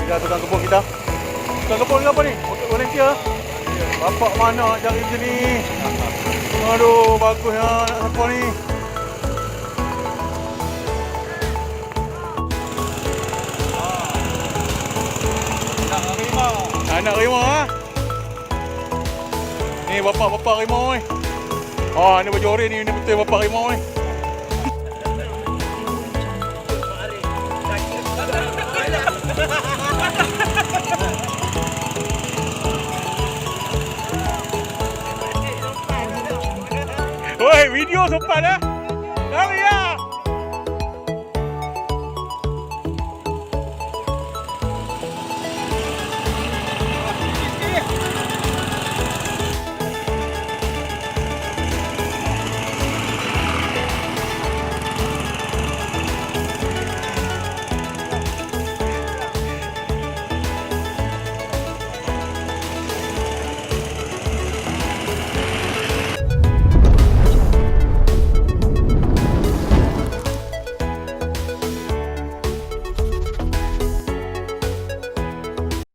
Dah tukang kebun kita. Tukang kebun ke apa ni? Volunteer. Bapak mana nak cari macam ni? Aduh, bagusnya nak siapa ni. Nak Rimau. Anak Rimau ah. Ni bapak-bapak Rimau ni. Oh, ni baju oranye ni betul bapak Rimau ni. Woi, video sempat dah.